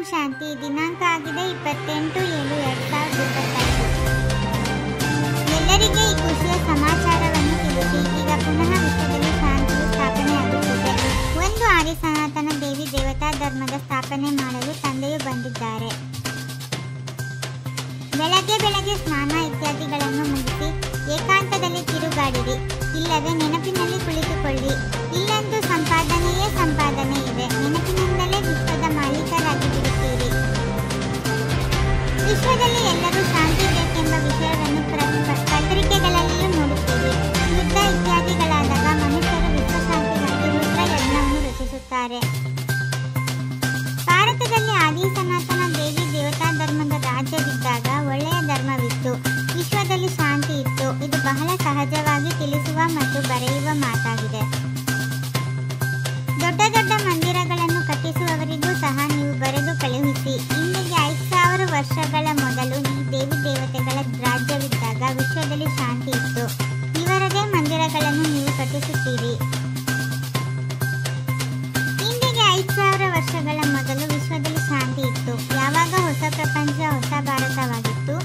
ಶಾಂತಿ. ದಿನಾಂಕ ಆಗಿದೆ 28/7/2025. ಎಲ್ಲರಿಗೆ ಈ ಖುಷಿಯ ಸಮಾಚಾರವನ್ನು ತಿಳಿಸಿ. ಈಗ ಪುನಃ ವಿಶ್ವದಲ್ಲಿ ಶಾಂತಿಯು ಸ್ಥಾಪನೆಯಾಗುತ್ತಿದೆ. ಒಂದು ಆದಿ ಸನಾತನ ದೇವಿ ದೇವತಾ ಧರ್ಮದ ಸ್ಥಾಪನೆ ಮಾಡಲು ತಂದೆಯು ಬಂದಿದ್ದಾರೆ. ಬೆಳಗ್ಗೆ ಸ್ನಾನ ಇತ್ಯಾದಿಗಳನ್ನು ಮುಗಿಸಿ ಏಕಾಂತದಲ್ಲಿ ತಿರುಗಾಡಿರಿ. ಇಲ್ಲವೇ ನೆನಪಿನಲ್ಲಿ ಕುಳಿತುಕೊಳ್ಳಿ. ಇಲ್ಲಂತೂ ಸಂಪಾದನೆಯೇ ಸಂಪಾದನೆ ಇದೆ. ನೆನಪಿನಿಂದಲೇ ವಿಶ್ವದ ಮಾಲೀಕರಾಗಿ ಬಿಡುತ್ತೀರಿ. ವಿಶ್ವದಲ್ಲಿ ಎಲ್ಲರೂ ಶಾಂತಿ ಬೇಕೆಂಬ ವಿಷಯವನ್ನು ಪತ್ರಿಕೆಗಳಲ್ಲಿಯೂ ನೋಡುತ್ತೀರಿ. ಯುದ್ಧ ಇತ್ಯಾದಿಗಳಾದಾಗ ಮನುಷ್ಯರು ವಿಶ್ವಶಾಂತಿಗಾಗಿ ರುದ್ರಯಜ್ಞವನ್ನು ರಚಿಸುತ್ತಾರೆ. ಭಾರತದಲ್ಲಿ ಆದಿ ಸನಾತನ ದೇವಿ ದೇವತಾ ಧರ್ಮದ ರಾಜ್ಯವಿದ್ದಾಗ ಒಳ್ಳೆಯ ಧರ್ಮವಿತ್ತು. ವಿಶ್ವದಲ್ಲಿ ಶಾಂತಿ ಇತ್ತು. ಇದು ಬಹಳ ಸಹಜವಾಗಿ ತಿಳಿಸುವ ಮತ್ತು ಬರೆಯುವ ಮಾತಾಗಿದೆ. ದೊಡ್ಡ ದೊಡ್ಡ ಮಂದಿರಗಳನ್ನು ಕಟ್ಟಿಸುವವರಿಗೂ ಸಹ ನೀವು ಬರೆದು ಕಳುಹಿಸಿ. ಇಂದಿಗೆ 5000 ವರ್ಷಗಳ ಮೊದಲು ಈ ದೇವಿ ದೇವತೆಗಳ ರಾಜ್ಯವಿದ್ದಾಗ ವಿಶ್ವದಲ್ಲಿ ಶಾಂತಿ ಇತ್ತು. ಇವರದೇ ಮಂದಿರಗಳನ್ನು ನೀವು ಕಟ್ಟಿಸುತ್ತೀರಿ. ಇಂದಿಗೆ 5000 ವರ್ಷಗಳ ಮೊದಲು ವಿಶ್ವದಲ್ಲಿ ಶಾಂತಿ ಇತ್ತು. ಯಾವಾಗ ಹೊಸ ಪ್ರಪಂಚ ಹೊಸ ಭಾರತವಾಗಿತ್ತು.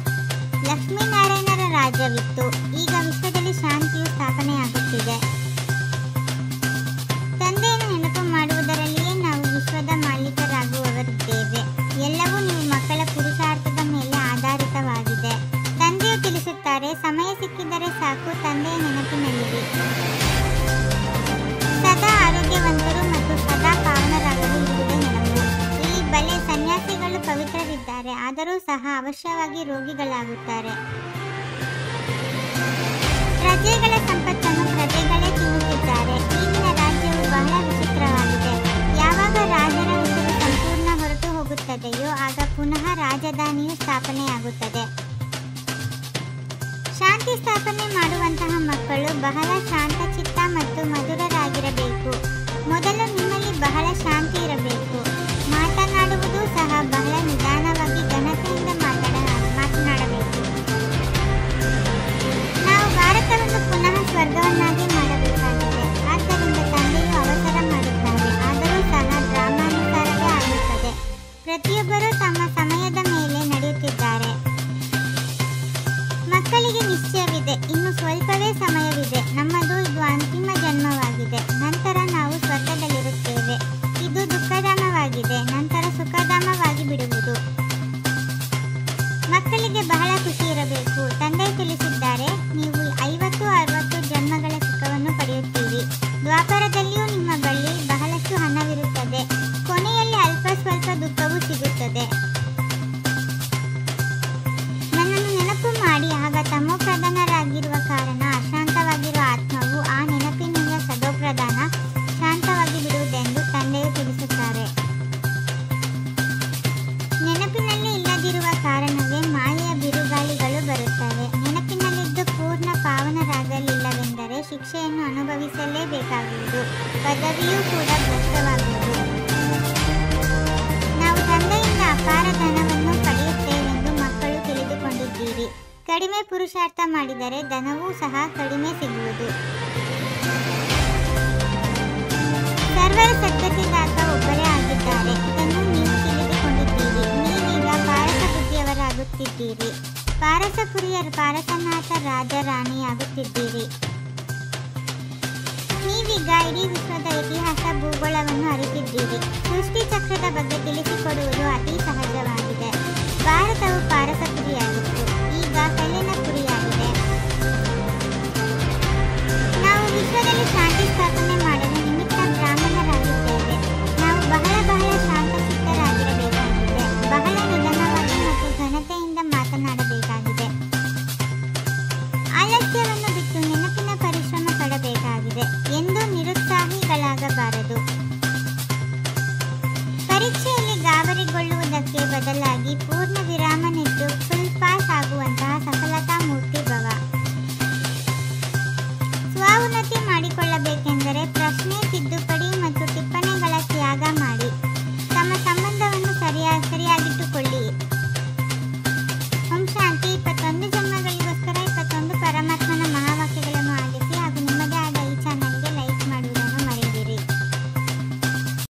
ಲಕ್ಷ್ಮೀನಾರಾಯಣರ ರಾಜ್ಯವಿತ್ತು. ಈಗ ವಿಶ್ವದಲ್ಲಿ ಶಾಂತಿಯು ಸ್ಥಾಪನೆಯಾಗುತ್ತಿದೆ. ತಂದೆಯನ್ನು ನೆನಪು ಮಾಡುವುದರಲ್ಲಿಯೇ ನಾವು ವಿಶ್ವದ ಮಾಲೀಕರಾಗುವವರಿದ್ದೇವೆ. ಎಲ್ಲವೂ ನೀವು ಮಕ್ಕಳ ಪುರುಷಾರ್ಥದ ಮೇಲೆ ಆಧಾರಿತವಾಗಿದೆ. ತಂದೆಯು ತಿಳಿಸುತ್ತಾರೆ, ಸಮಯ ಸಿಕ್ಕಿದರೆ ಸಾಕು ತಂದೆಯ ನೆನಪಿನಲ್ಲಿರಿ. ಸದಾ ಆರೋಗ್ಯವಂತರು ಮತ್ತು ಸದಾ ಪಾವನರಾಗಲು ಇರುವುದೇ ನೆನಪು. ಇಲ್ಲಿ ಬಲೆ ಸನ್ಯಾಸಿಗಳು ಪವಿತ್ರರಿದ್ದಾರೆ, ಆದರೂ ಸಹ ಅವಶ್ಯವಾಗಿ ರೋಗಿಗಳಾಗುತ್ತಾರೆ. ಪ್ರಜೆಗಳ ಸಂಪತ್ತನ್ನು ಪ್ರಜೆಗಳೇ ತಿನ್ನುತ್ತಿದ್ದಾರೆ. ಈಗಿನ ರಾಜ್ಯವು ಬಹಳ ವಿಚಿತ್ರವಾಗಿದೆ. ಯಾವಾಗ ರಾಜರ ಹೆಸರು ಸಂಪೂರ್ಣ ಹೊರಟು ಹೋಗುತ್ತದೆಯೋ ಆಗ ಪುನಃ ರಾಜಧಾನಿಯು ಸ್ಥಾಪನೆಯಾಗುತ್ತದೆ. ಶಾಂತಿ ಸ್ಥಾಪನೆ ಮಾಡುವಂತಹ ಮಕ್ಕಳು ಬಹಳ ಶಾಂತಚಿತ್ತ ಮತ್ತು ಮಧುರರಾಗಿರಬೇಕು. ಮೊದಲು ನಿಮ್ಮಲ್ಲಿ ಬಹಳ ಶಾಂತಿ ಇರಬೇಕು. ಮಾತನಾಡುವುದು ಸಹ ಬಹಳ ನಿಧಾನವಾಗಿ ಘನತೆಯಿಂದ ಮಾತನಾಡಬೇಕು. ನಾವು ಭಾರತವನ್ನು ಪುನಃ ಸ್ವರ್ಗವನ್ನಾಗಿ ಮಾಡಬೇಕಾಗಿದೆ. ಆದ್ದರಿಂದ ತಂದೆಯು ಅವಸರ ಮಾಡುತ್ತಾರೆ. ಆದರೂ ಸಹ ಡ್ರಾಮಾನುಸಾರವೇ ಆಗುತ್ತದೆ. ಪ್ರತಿಯೊಬ್ಬರೂ ತಮ್ಮ ಸಮಯದ ಮೇಲೆ ನಡೆಯುತ್ತಿದ್ದಾರೆ. ಮಕ್ಕಳಿಗೆ ನಿಶ್ಚಯವಿದೆ, ಇನ್ನು ಸ್ವಲ್ಪವೇ ಸಮಯವಿದೆ. ನಮ್ಮದು ಇದು ಅಂತಿಮ ಜನ್ಮವಾಗಿದೆ. ನಂತರ ನಾವು ಸ್ವರ್ಗದಲ್ಲಿರುತ್ತೇವೆ. ಇದು ದುಃಖಧಾಮವಾಗಿದೆ. ನಂತರ ಸುಖಧಾಮವಾಗಿ ಬಿಡುವುದು. ಮಕ್ಕಳಿಗೆ ಬಹಳ ಖುಷಿ ಇರಬೇಕು. ತಂದೆ ತಿಳಿಸಿದ್ದಾರೆ, ನೀವು 50-60 ಜನ್ಮಗಳ ಸುಖವನ್ನು ಪಡೆಯುತ್ತೀರಿ. ದ್ವಾಪರದಲ್ಲಿಯೂ ನಿಮ್ಮ ಬಳಿ ಬಹಳಷ್ಟು ಹಣವಿರುತ್ತದೆ. ಕೊನೆಯಲ್ಲಿ ಅಲ್ಪ ಸ್ವಲ್ಪ ದುಃಖವೂ ಸಿಗುತ್ತದೆ. ನನ್ನನ್ನು ನೆನಪು ಮಾಡಿ. ಆಗ ತಮೋಪ್ರಧಾನರಾಗಿರುವ ಕಾರಣ ಅಶಾಂತವಾಗಿರುವ ಆತ್ಮವು ಆ ನೆನಪಿನಿಂದ ಸದೋಪ್ರಧಾನ ಶಾಂತವಾಗಿ ಬಿಡುವುದೆಂದು ತಂದೆಯು ತಿಳಿಸುತ್ತಾರೆ. ನೆನಪಿನಲ್ಲಿ ಇಲ್ಲದಿರುವ ಕಾರಣವೇ ಮಾಯೆಯ ಬಿರುಗಾಳಿಗಳು ಬರುತ್ತವೆ. ನೆನಪಿನಲ್ಲಿದ್ದು ಪೂರ್ಣ ಪಾವನರಾಗಲಿಲ್ಲವೆಂದರೆ ಶಿಕ್ಷೆಯನ್ನು ಅನುಭವಿಸಲೇಬೇಕಾಗುವುದು. ಪದವಿಯೂ ಕೂಡ ಭ್ರಷ್ಟವಾಗುವುದು. ನಾವು ತಂದೆಯಿಂದ ಅಪಾರ ಧನವನ್ನು ಪಡೆಯುತ್ತೇವೆಂದು ಮಕ್ಕಳು ತಿಳಿದುಕೊಂಡಿದ್ದೀರಿ. ಕಡಿಮೆ ಪುರುಷಾರ್ಥ ಮಾಡಿದರೆ ಧನವೂ ಸಹ ಕಡಿಮೆ ಸಿಗುವುದು. ಸರ್ವರ ಸದ್ಗತಿದಾತ ಒಬ್ಬರೇ ಆಗಿದ್ದಾರೆ. ಇದನ್ನು ನೀವು ತಿಳಿದುಕೊಂಡಿದ್ದೀರಿ. ನೀವೀಗ ಪಾರಸ ಬುದ್ಧಿಯವರಾಗುತ್ತಿದ್ದೀರಿ. ಪಾರಸಪುರಿಯ ಪಾರಸನಾಥ ರಾಜ ರಾಣಿಯಾಗುತ್ತಿದ್ದೀರಿ. ನೀವೀಗ ಇಡೀ ವಿಶ್ವದ ಇತಿಹಾಸ ಭೂಗೋಳವನ್ನು ಅರಿತಿದ್ದೀರಿ. ಸೃಷ್ಟಿ ಚಕ್ರದ ಬಗ್ಗೆ ತಿಳಿಸಿಕೊಡುವುದು ಅತಿ ಸಹಜವಾಗಿದೆ. ಭಾರತವು ಪಾರಸಪುರಿಯಾಗಿತ್ತು. ಈಗ ಹೆಲೆನಪುರಿಯಾಗಿದೆ. ನಾವು ವಿಶ್ವದಲ್ಲಿ ಶಾಂತಿ ಸ್ಥಾಪನೆ ಮಾಡಲು ನಿಮಿತ್ತ ಬ್ರಾಹ್ಮಣರಾಗಿದ್ದೇವೆ. ನಾವು ಬಹಳ ಶಾಂತಚಿತ್ತರಾಗಿರಬೇಕಾಗಿದೆ. ಬಹಳ ನಿಧಾನವಾಗಿ ಮತ್ತು ಘನತೆಯಿಂದ ಮಾತನಾಡಬೇಕಾಗಿದೆ. ಆಲಸ್ಯವನ್ನು ಬಿಟ್ಟು ನೆನಪಿನ ಪರಿಶ್ರಮ ಪಡಬೇಕಾಗಿದೆ. ಎಂದು ನಿರುತ್ಸಾಹಿಗಳಾಗಬಾರದು. ಪರೀಕ್ಷೆಯಲ್ಲಿ ಗಾಬರಿಗೊಳ್ಳುವುದಕ್ಕೆ ಬದಲಾಗಿ